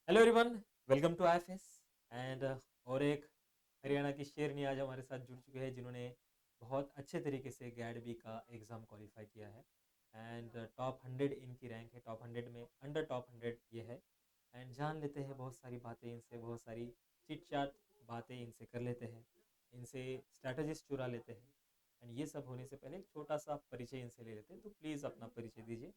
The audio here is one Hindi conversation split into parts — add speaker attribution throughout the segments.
Speaker 1: Hello everyone, welcome to IFS. And और एक हरियाणा की शेरनी आज हमारे साथ जुड़ चुके हैं जिन्होंने बहुत अच्छे तरीके से गैडबी का एग्ज़ाम क्वालिफाई किया है। एंड टॉप 100 इनकी रैंक है, टॉप 100 में अंडर टॉप 100 ये है। एंड जान लेते हैं बहुत सारी बातें इनसे, बहुत सारी चिट चाट बातें इनसे कर लेते हैं, इनसे स्ट्रैटेजिस चुरा लेते हैं। एंड ये सब होने से पहले एक छोटा सा परिचय इनसे ले लेते हैं, तो प्लीज़ अपना परिचय दीजिए।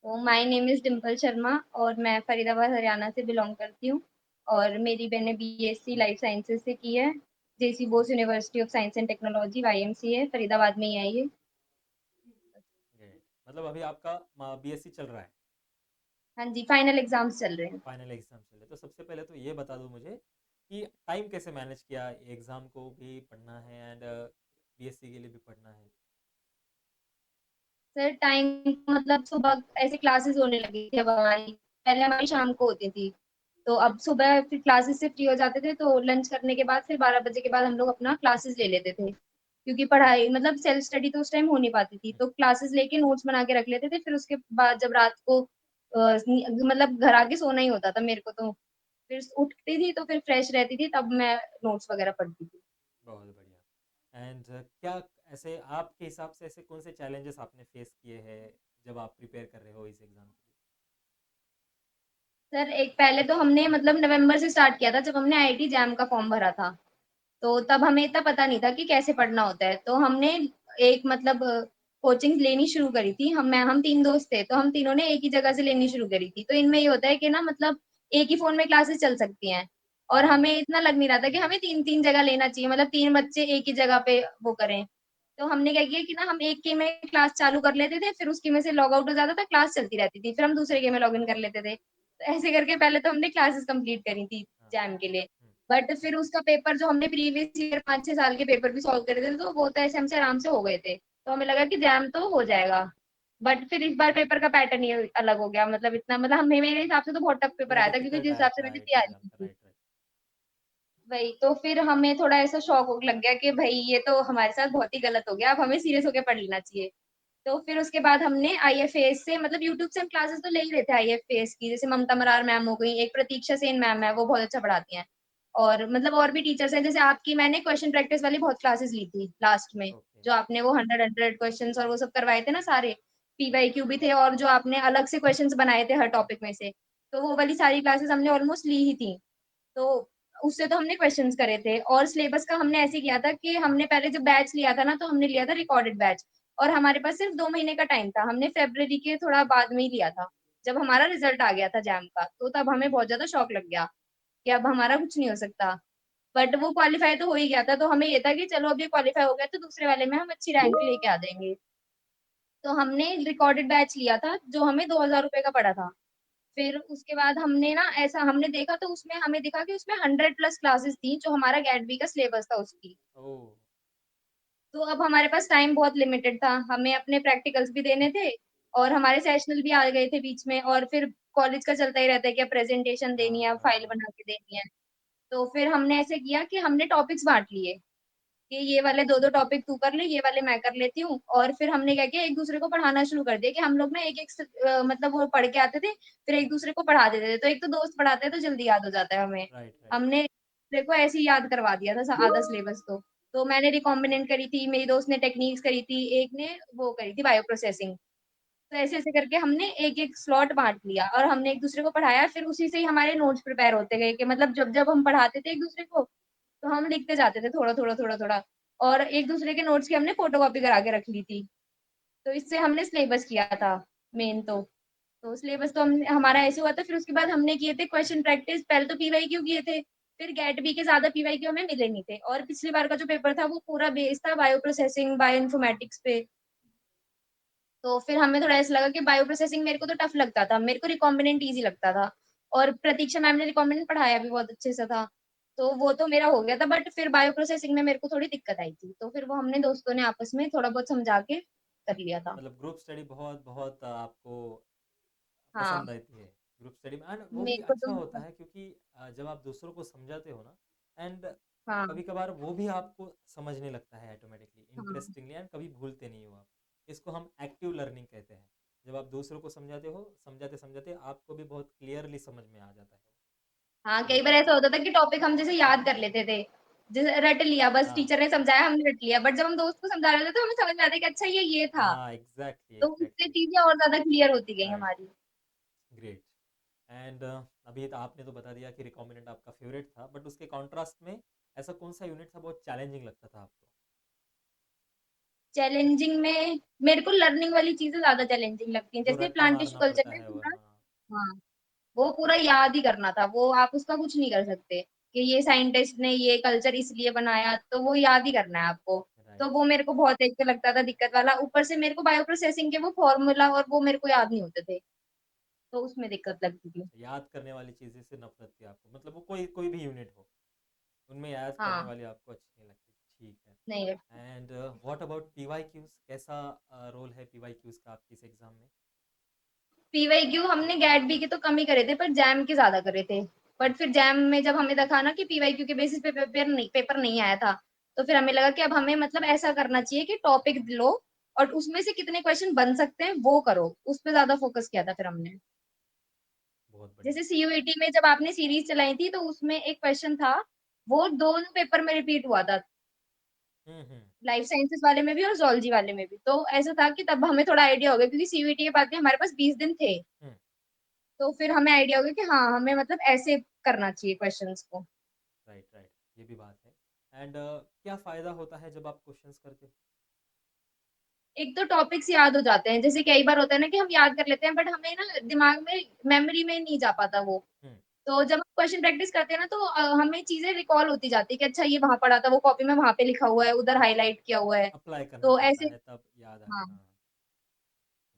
Speaker 2: तो my name is Dimple Sharma और मैं फरीदाबाद हरियाणा से बिलॉन्ग करती हूँ और मेरी मैंने बीएससी लाइफ साइंसेज से की है। JC Bose university of science and technology YMCA Faridabad में ही है ये।
Speaker 1: ग्रेट। मतलब अभी आपका बीएससी चल रहा है,
Speaker 2: हाँ जी, फाइनल एग्जाम्स चल रहे हैं।
Speaker 1: फाइनल एग्जाम चल रहे हैं। तो सबसे पहले तो ये बता दो मुझे कि टाइम कैसे मैनेज किया, एग्जाम को भी पढ़ना है एंड बीएससी के लिए भी पढ़ना है।
Speaker 2: सर टाइम मतलब सुबह ऐसे क्लासेस होने लगी थी अब हमारी। पहले हमारी शाम को होती थी, तो अब सुबह फिर क्लासेस से फ्री हो जाते थे, तो लंच करने के बाद फिर 12 बजे के बाद हम लोग अपना क्लासेस ले लेते थे, क्योंकि पढ़ाई मतलब सेल्फ स्टडी तो उस टाइम हो नहीं पाती थी,
Speaker 1: हम्म,
Speaker 2: तो क्लासेस लेके नोट्स बना के रख लेते थे। फिर उसके बाद जब रात को मतलब घर आके सोना ही होता था मेरे को, तो फिर उठती थी तो फिर फ्रेश रहती थी, तब मैं नोट्स वगैरह पढ़ती थी।
Speaker 1: बहुत बढ़िया। एंड क्या ऐसे आपके हिसाब से ऐसे कौन से चैलेंजेस आपने फेस किए हैं जब आप प्रिपेयर कर रहे हो इस एग्जाम के
Speaker 2: सर एक पहले तो हमने मतलब नवंबर से स्टार्ट किया था, जब हमने आईआईटी जैम का फॉर्म भरा था, तो तब हमें इतना पता नहीं था कि कैसे पढ़ना होता है। तो हमने एक मतलब कोचिंग लेनी शुरू करी थी। हम 3 दोस्त थे, तो हम तीनों ने एक ही जगह से लेनी शुरू करी थी। तो इनमें ये होता है कि ना मतलब एक ही फ़ोन में क्लासेस चल सकती हैं, और
Speaker 1: लिए?
Speaker 2: हमें इतना लग नहीं रहा था कि हमें 3-3 जगह लेना चाहिए, मतलब 3 बच्चे एक ही जगह पे वो करें। तो हमने क्या किया कि ना हम एक के में क्लास चालू कर लेते थे, फिर उसके में से लॉग आउट हो जाता था, क्लास चलती रहती थी, फिर हम दूसरे के में लॉगिन कर लेते थे। तो ऐसे करके पहले तो हमने क्लासेस कंप्लीट करी थी
Speaker 1: हाँ।
Speaker 2: जैम के लिए।
Speaker 1: हम्म,
Speaker 2: बट फिर उसका पेपर जो हमने प्रीवियस ईयर 5-6 साल के पेपर भी सॉल्व करे थे, तो वो तो ऐसे हमसे आराम से हो गए थे। तो हमें लगा कि जैम तो हो जाएगा। बट फिर इस बार पेपर का पैटर्न ही अलग हो गया, मतलब इतना मतलब हमें मेरे हिसाब से तो बहुत टफ पेपर
Speaker 1: थोड़ा
Speaker 2: आया था, क्योंकि
Speaker 1: डिफिकल्ट
Speaker 2: जिस
Speaker 1: आया
Speaker 2: हिसाब से
Speaker 1: था
Speaker 2: मैंने
Speaker 1: आईआईटी
Speaker 2: तैयारी
Speaker 1: एग्जाम
Speaker 2: की
Speaker 1: का,
Speaker 2: थी।
Speaker 1: Right right.
Speaker 2: वही तो फिर हमें थोड़ा ऐसा शॉक लग गया कि भाई ये तो हमारे साथ बहुत ही गलत हो गया, अब हमें सीरियस होकर पढ़ लेना चाहिए। तो फिर उसके बाद हमने आईएफएस से मतलब यूट्यूब से हम क्लासेस तो ले ही रहे थे आईएफएस की, जैसे ममता मरार मैम हो गई, एक प्रतीक्षा सेन मैम है, वो बहुत अच्छा पढ़ाती हैं। और मतलब और भी टीचर्स हैं, जैसे आपकी मैंने क्वेश्चन प्रैक्टिस वाली बहुत क्लासेस ली थी लास्ट में,
Speaker 1: ओके।
Speaker 2: जो आपने वो 100 क्वेश्चन और वो सब करवाए थे ना सारे। पीवाईक्यू भी थे, और जो आपने अलग से क्वेश्चंस बनाए थे हर टॉपिक में से, तो वो वाली सारी क्लासेस हमने ऑलमोस्ट ली ही थी। तो उससे तो हमने क्वेश्चंस करे थे, और सिलेबस का हमने ऐसे किया था कि हमने पहले जब बैच लिया था ना, तो हमने लिया था रिकॉर्डेड बैच, और हमारे पास सिर्फ 2 महीने का टाइम था। हमने फरवरी के थोड़ा बाद में ही लिया था। जब हमारा रिजल्ट आ गया था जैम का, तो तब हमें बहुत ज्यादा शौक लग गया कि अब हमारा कुछ नहीं हो सकता। बट वो क्वालिफाई तो हो ही गया था, तो हमें ये था कि चलो अब ये क्वालिफाई हो गया तो दूसरे वाले में हम अच्छी रैंक लेके आ जाएंगे। तो हमने रिकॉर्डेड बैच लिया था, जो हमें 2000 रुपए का पड़ा था। फिर उसके बाद हमने ना ऐसा हमने देखा, तो उसमें हमें दिखा कि उसमें 100 प्लस क्लासेस थी, जो हमारा गेट बी का सिलेबस था उसकी।
Speaker 1: ओह।
Speaker 2: तो अब हमारे पास टाइम बहुत लिमिटेड था, हमें अपने प्रैक्टिकल्स भी देने थे, और हमारे सेशनल भी आ गए थे बीच में, और फिर कॉलेज का चलता ही रहता है कि अब प्रेजेंटेशन
Speaker 1: हाँ
Speaker 2: देनी है,
Speaker 1: हाँ
Speaker 2: फाइल
Speaker 1: हाँ।
Speaker 2: बना के देनी है। तो फिर हमने ऐसे किया कि हमने टॉपिक्स बांट लिए कि ये वाले 2-2 टॉपिक तू कर ले, ये वाले मैं कर लेती हूँ। और फिर हमने क्या किया, एक-दूसरे को पढ़ाना शुरू कर दिया कि हम लोग ना एक-एक मतलब वो पढ़ के आते थे, फिर एक-दूसरे को पढ़ा देते थे। तो एक तो दोस्त पढ़ाते हैं तो जल्दी याद हो जाता है हमें।
Speaker 1: Right right.
Speaker 2: हमने एक-दूसरे को ऐसे ही याद करवा दिया था आधा सिलेबस तो। तो मैंने रिकॉम्बिनेंट करी थी, मेरी दोस्त ने टेक्निक्स करी थी, एक ने वो करी थी बायो प्रोसेसिंग। तो ऐसे-ऐसे करके हमने एक-एक स्लॉट बाँट लिया, और हमने एक-दूसरे को पढ़ाया, फिर उसी से ही हमारे नोट्स प्रिपेयर होते गए कि मतलब जब-जब हम पढ़ाते थे एक-दूसरे को, तो हम लिखते जाते थे थोड़ा-थोड़ा, थोड़ा-थोड़ा, और एक-दूसरे के नोट्स की हमने फ़ोटोकॉपी करा के रख ली थी। तो इससे हमने सिलेबस किया था मेन तो। तो सिलेबस तो हम हमारा ऐसे हुआ था, फिर उसके बाद हमने किए थे क्वेश्चन प्रैक्टिस, पहले तो पीवाईक्यू किए थे, फिर गेट बी के ज़्यादा पीवाईक्यू हमें मिले नहीं थे, और पिछली बार का जो पेपर था वो पूरा बेस्ड था बायो प्रोसेसिंग, बायो इन्फॉर्मेटिक्स पे। तो फिर हमें थोड़ा ऐसा लगा कि बायो प्रोसेसिंग मेरे को तो टफ लगता था, मेरे को रिकॉम्बिनेंट ईज़ी लगता था, और प्रतीक्षा मैम ने रिकॉम्बिनेंट पढ़ाया भी बहुत अच्छे से था। तो वो तो मेरा हो गया था, बट फिर बायो प्रोसेसिंग में मेरे को थोड़ी दिक्कत आई थी। तो फिर वो हमने दोस्तों ने आपस में थोड़ा बहुत समझा के कर लिया था।
Speaker 1: मतलब ग्रुप स्टडी बहुत बहुत आपको
Speaker 2: हाँ,
Speaker 1: पसंद आती है ग्रुप स्टडी में। एंड वो भी
Speaker 2: मेरे को तो
Speaker 1: अच्छा होता
Speaker 2: मतलब
Speaker 1: है क्योंकि जब आप दूसरों को समझाते हो ना, एंड
Speaker 2: हाँ,
Speaker 1: कभी कभार वो भी आपको समझने लगता है ऑटोमेटिकली
Speaker 2: हाँ,
Speaker 1: इंटरेस्टिंगली, एंड कभी भूलते नहीं हो आप। इसको हम एक्टिव लर्निंग कहते हैं। जब आप दूसरों को समझाते हो, समझाते-समझाते आपको भी बहुत क्लियरली समझ में आ जाता है।
Speaker 2: हाँ,
Speaker 1: ये
Speaker 2: कई बार ऐसा होता था कि टॉपिक हम जैसे याद कर लेते थे। जैसे रट लिया, बस
Speaker 1: हाँ,
Speaker 2: टीचर ने समझाया हमने रट लिया, बट जब हम दोस्त को समझा रहे थे तो हमें समझ में आता है कि अच्छा ये था।
Speaker 1: हाँ, एग्ज़ैक्टली,
Speaker 2: तो उससे
Speaker 1: एग्ज़ैक्टली,
Speaker 2: चीज़ें और ज़्यादा क्लियर होती गई
Speaker 1: राइट,
Speaker 2: हमारी।
Speaker 1: ग्रेट। एंड अभी तो आपने तो बता दिया कि रिकॉम्बिनेंट आपका फ़ेवरेट था, बट उसके कॉन्ट्रास्ट में ऐसा कौन-सा यूनिट था बहुत चैलेंजिंग लगता था आपको?
Speaker 2: चैलेंजिंग में मेरे को लर्निंग वाली चीज़ें ज़्यादा चैलेंजिंग लगती हैं।
Speaker 1: जो
Speaker 2: जैसे
Speaker 1: रट्टा
Speaker 2: प्लांट टिश्यू
Speaker 1: मारना
Speaker 2: कल्चर
Speaker 1: पड़ता
Speaker 2: में
Speaker 1: है वो,
Speaker 2: पूरा
Speaker 1: हाँ,
Speaker 2: हाँ, वो पूरा याद ही करना था। वो आप उसका कुछ नहीं कर सकते कि ये साइंटिस्ट ने ये कल्चर इसलिए बनाया, तो वो याद ही करना है आपको। तो
Speaker 1: राइट।
Speaker 2: वो मेरे को बहुत एक तो लगता था दिक्कत वाला। ऊपर से मेरे को बायो प्रोसेसिंग के वो फ़ॉर्मूला और वो मेरे को याद नहीं होते थे, तो उसमें दिक्कत लगती थी।
Speaker 1: अच्छा, याद करने वाली चीज़ें से नफ़रत थी आपको, मतलब वो कोई कोई भी यूनिट हो, उनमें याद करने
Speaker 2: हाँ,
Speaker 1: वाली आपको अच्छी नहीं लगती। ठीक
Speaker 2: नहीं
Speaker 1: है। एंड व्हाट अबाउट पीवाईक्यूज़, कैसा रोल है पीवाईक्यूज़ का आपके इस एग्ज़ाम में?
Speaker 2: पीवाईक्यू हमने गैट बी के तो कम ही करे थे, पर जैम के ज़्यादा करे थे। बट फिर जैम में जब हमें देखा ना कि पीवाईक्यू के बेसिस पे पेपर नहीं आया था, तो फिर हमें लगा कि अब हमें मतलब ऐसा करना चाहिए कि टॉपिक लो और उसमें से कितने क्वेश्चन बन सकते हैं वो करो। उस पे ज़्यादा फोकस किया था फिर हमने।
Speaker 1: बहुत बढ़िया।
Speaker 2: जैसे सीयूईटी में जब आपने सीरीज़ चलाई थी तो उसमें एक क्वेश्चन था, वो दोनों पेपर में रिपीट हुआ था,
Speaker 1: हुँ, हुँ,
Speaker 2: लाइफ साइंसेज़ वाले में भी और ज़ूलॉजी वाले में भी। तो ऐसा था कि तब हमें थोड़ा आइडिया हो गया क्योंकि सीयूईटी के बाद भी हमारे पास 20 दिन थे।
Speaker 1: हुँ।
Speaker 2: तो फिर हमें आइडिया हो गया कि हाँ, हमें मतलब ऐसे करना चाहिए क्वेश्चंस को।
Speaker 1: राइट, राइट, ये भी बात है। एंड क्या फ़ायदा होता है जब आप क्वेश्चंस करते हो?
Speaker 2: एक तो टॉपिक्स याद हो जाते हैं, जैसे कई बार होता है ना कि हम याद कर लेते हैं बट हमें ना दिमाग में मेमोरी में नहीं जा पाता वो।
Speaker 1: हुँ,
Speaker 2: तो जब हम क्वेश्चन प्रैक्टिस करते हैं ना तो हमें चीज़ें रिकॉल होती जाती है कि अच्छा ये वहाँ पढ़ा था, वो कॉपी में वहाँ पे लिखा हुआ है, उधर हाइलाइट किया हुआ है।
Speaker 1: अप्लाई करना
Speaker 2: तो
Speaker 1: पड़ता
Speaker 2: ऐसे
Speaker 1: है तब याद आए,
Speaker 2: हाँ,
Speaker 1: हाँ,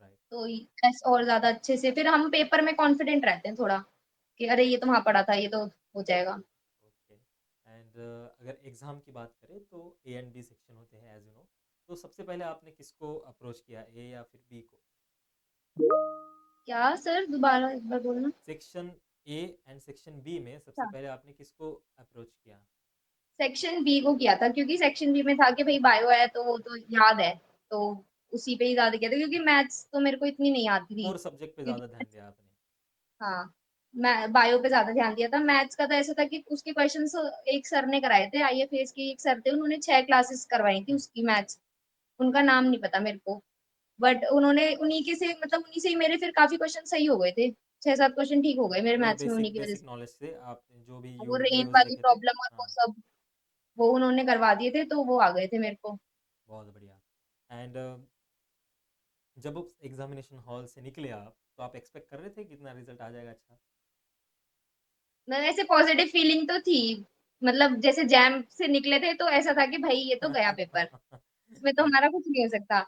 Speaker 1: राइट,
Speaker 2: तो ऐसे और ज़्यादा अच्छे से फिर हम पेपर में कॉन्फिडेंट रहते हैं थोड़ा, कि अरे ये तो वहाँ पढ़ा था, ये तो हो जाएगा।
Speaker 1: ओके। एंड अगर एग्ज़ाम की बात करें तो ए एंड बी सेक्शन होते हैं एज़ यू नो, तो सबसे पहले आपने किसको अप्रोच किया, ए या फिर बी को?
Speaker 2: क्या सर दोबारा एक बार बोलना?
Speaker 1: Section A and section B में सबसे
Speaker 2: अच्छा।
Speaker 1: पहले आपने किसको अप्रोच किया?
Speaker 2: सेक्शन बी को किया था क्योंकि सेक्शन बी में था कि भई बायो है तो वो तो याद है, तो उसी पे ही ज़्यादा किया था क्योंकि मैथ्स तो मेरे को इतनी नहीं आती थी।
Speaker 1: कोर सब्जेक्ट पे
Speaker 2: क्योंकि
Speaker 1: ज़्यादा ध्यान दिया आपने।
Speaker 2: हाँ, मैं बायो पे ज़्यादा ध्यान दिया था। मैथ्स का तो ऐसा था कि उसके क्वेश्चन्स एक सर ने कराए थे, आईएफएस के एक सर थे, उन्होंने 6 क्लासेस करवाई थी
Speaker 1: हुँ,
Speaker 2: उसकी मैथ्स। उनका नाम नहीं पता मेरे को, बट उन्होंने उन्हीं के से मतलब उन्हीं से ही मेरे फिर काफ़ी क्वेश्चन सही हो गए थे। 6-7 क्वेश्चन ठीक हो गए मेरे
Speaker 1: मतलब
Speaker 2: मैथ्स में उन्हीं
Speaker 1: बेसिक
Speaker 2: की वज़ह
Speaker 1: बेसिक
Speaker 2: से।
Speaker 1: नॉलेज से आपने जो भी
Speaker 2: वो रेन
Speaker 1: वीडियोज़
Speaker 2: वाली
Speaker 1: देखे थे,
Speaker 2: प्रॉब्लम और वो
Speaker 1: हाँ,
Speaker 2: सब, वो उन्होंने करवा दिए थे, तो वो आ गए थे मेरे को।
Speaker 1: बहुत बढ़िया। एंड जब उस एग्ज़ामिनेशन हॉल से निकले आप, तो आप एक्सपेक्ट कर रहे थे कि इतना रिज़ल्ट आ जाएगा अच्छा?
Speaker 2: मतलब ऐसे पॉज़िटिव फीलिंग तो थी। मतलब जैसे जैम से निकले थे तो ऐसा था कि भई ये तो गया पेपर। इसमें तो
Speaker 1: राइट,
Speaker 2: हमारा कुछ नहीं हो सकता।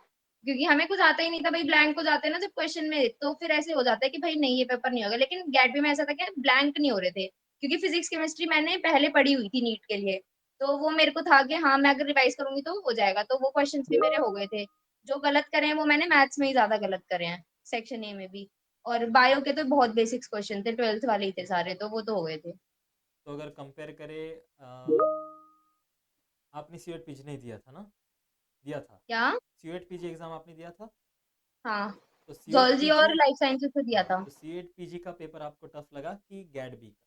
Speaker 2: क्योंकि हमें कुछ आता ही नहीं था, भई ब्लैंक हो जाते हैं ना जब क्वेश्चन में, तो फिर ऐसे हो जाता है कि भई नहीं ये पेपर नहीं होगा। लेकिन गेट में ऐसा था कि ब्लैंक नहीं हो रहे थे। क्योंकि फिज़िक्स, केमिस्ट्री मैंने पहले पढ़ी हुई थी नीट के लिए। तो वो मेरे को था कि हाँ, मैं अगर रिवाइज़ करूँगी तो हो जाएगा। तो वो क्वेश्चन्स भी मेरे हो गए थे। जो गलत करे हैं वो मैंने मैथ्स में ही ज़्यादा गलत करे हैं, सेक्शन ए में भी। और बायो के तो बहुत बेसिक्स क्वेश्चन थे, 12th वाले ही थे सारे, तो वो तो हो गए थे।
Speaker 1: तो अगर कंपेयर करें आपने सीयूएट पीजी नहीं दिया था ना? दिया था।
Speaker 2: क्या?
Speaker 1: सीयूएट पीजी एग्ज़ाम आपने दिया था?
Speaker 2: हाँ,
Speaker 1: तो सीयूएट
Speaker 2: ज़ूलॉजी
Speaker 1: पीजी,
Speaker 2: और लाइफ साइंसेज़ से दिया
Speaker 1: हाँ,
Speaker 2: था।
Speaker 1: तो सीयूएट पीजी का पेपर आपको टफ लगा कि गैट बी का?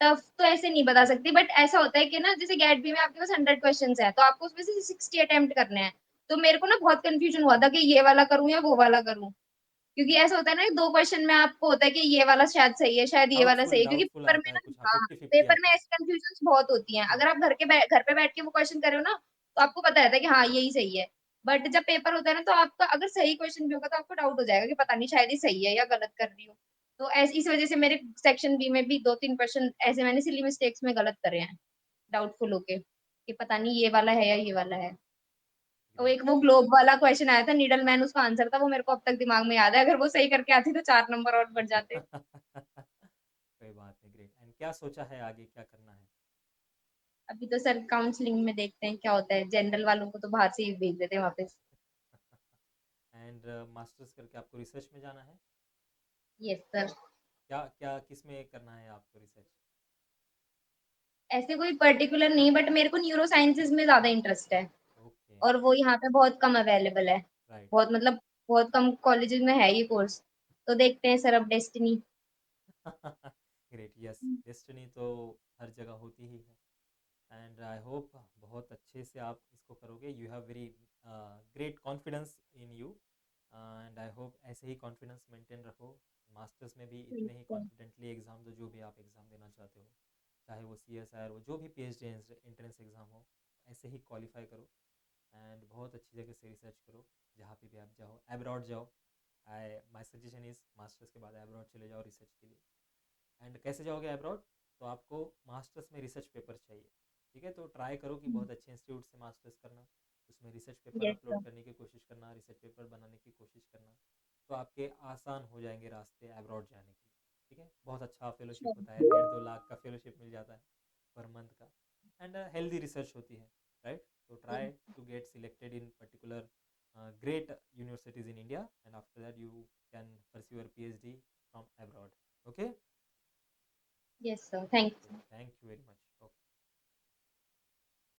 Speaker 2: टफ तो ऐसे नहीं बता सकती बट ऐसा होता है कि ना जैसे गेट बी में आपके पास 100 क्वेश्चंस हैं, तो आपको उसमें से 60 अटेम्प्ट करने हैं। तो मेरे को ना बहुत कन्फ्यूजन हुआ था कि ये वाला करूँ या वो वाला करूँ? क्योंकि ऐसा होता है ना 2 क्वेश्चन में आपको होता है कि ये वाला शायद सही है, शायद ये वाला सही
Speaker 1: डाउटफुल
Speaker 2: है क्योंकि
Speaker 1: डाउटफुल
Speaker 2: पेपर
Speaker 1: आता
Speaker 2: में
Speaker 1: है
Speaker 2: ना
Speaker 1: कुछ, हाँ,
Speaker 2: हाँ,
Speaker 1: 50-50
Speaker 2: पेपर में
Speaker 1: आता है।
Speaker 2: ऐसी कन्फ्यूजन्स बहुत होती हैं।
Speaker 1: हुँ,
Speaker 2: अगर आप घर पे बैठ के वो क्वेश्चन कर रहे हो ना, तो आपको पता रहता है कि हाँ, यही सही है। बट जब पेपर होता है ना तो आपका अगर सही क्वेश्चन भी होगा तो आपको डाउट हो जाएगा कि पता नहीं शायद ये सही है या गलत कर रही हूँ। तो ऐस इस वज़ह से मेरे सेक्शन बी में भी 2-3 क्वेश्चन ऐसे मैंने सिली मिस्टेक्स में गलत करे हैं। डाउटफुल होके, कि पता नहीं ये वाला है या ये वाला है। तो
Speaker 1: ग्रेट।
Speaker 2: एक वो ग्लोब वाला क्वेश्चन आया था, नीडलमैन उसका आंसर था, वो मेरे को अब तक दिमाग में याद है। अगर वो सही करके आती तो 4 नंबर और बढ़ जाते।
Speaker 1: कोई बात नहीं, ग्रेट। एंड क्या सोचा है आगे क्या करना है?
Speaker 2: अभी तो सर काउंसलिंग में देखते हैं क्या होता है। जनरल वालों को तो बाहर से ही भेज देते हैं वापस।
Speaker 1: एंड मास्टर्स करके आपको रिसर्च में जाना है?
Speaker 2: Yes sir.
Speaker 1: क्या क्या किस में करना है आपको रिसर्च?
Speaker 2: ऐसे कोई पर्टिकुलर नहीं बट मेरे को न्यूरो साइंसेज़ में ज़्यादा इंटरेस्ट है
Speaker 1: ओके,
Speaker 2: और वो यहाँ पे बहुत कम अवेलेबल है।
Speaker 1: राइट।
Speaker 2: बहुत मतलब बहुत कम कॉलेजेस में है ये कोर्स। तो देखते हैं सर अब डेस्टिनी।
Speaker 1: ग्रेट, यस, डेस्टिनी तो हर जगह होती ही है। एंड आई होप बहुत अच्छे से आप इसको करोगे। You have very great confidence in you, and I hope ऐसे ही कॉन्फिडेंस मेंटेन रखो। मास्टर्स में भी इतने ही कॉन्फिडेंटली एग्ज़ाम दो, जो भी आप एग्ज़ाम देना चाहते हो, चाहे वो CSIR हो, जो भी PhD एंट्रेंस एग्ज़ाम हो, ऐसे ही क्वालिफाई करो। एंड बहुत अच्छी जगह से रिसर्च करो, जहाँ पे भी आप जाओ, एब्रॉड जाओ। आई माई सजेशन इज़ मास्टर्स के बाद एब्रॉड चले जाओ रिसर्च के लिए। एंड कैसे जाओगे अब्रॉड? तो आपको मास्टर्स में रिसर्च पेपर चाहिए, ठीक है? तो ट्राई करो कि बहुत अच्छे इंस्टीट्यूट से मास्टर्स करना, उसमें research paper
Speaker 2: yes
Speaker 1: upload
Speaker 2: sir.
Speaker 1: करने की कोशिश करना, रिसर्च पेपर बनाने की कोशिश करना। तो आपके आसान हो जाएंगे रास्ते अब्रॉड जाने के, ठीक है? बहुत अच्छा फेलोशिप होता है, 1.5-2 लाख का फेलोशिप मिल जाता है पर मंथ का। एंड हेल्दी रिसर्च होती है, राइट? तो try to get selected in particular great universities in India, and after that you can pursue your PhD from abroad. Okay?
Speaker 2: Yes sir, thank
Speaker 1: Okay,
Speaker 2: you.
Speaker 1: thank you very much. Okay.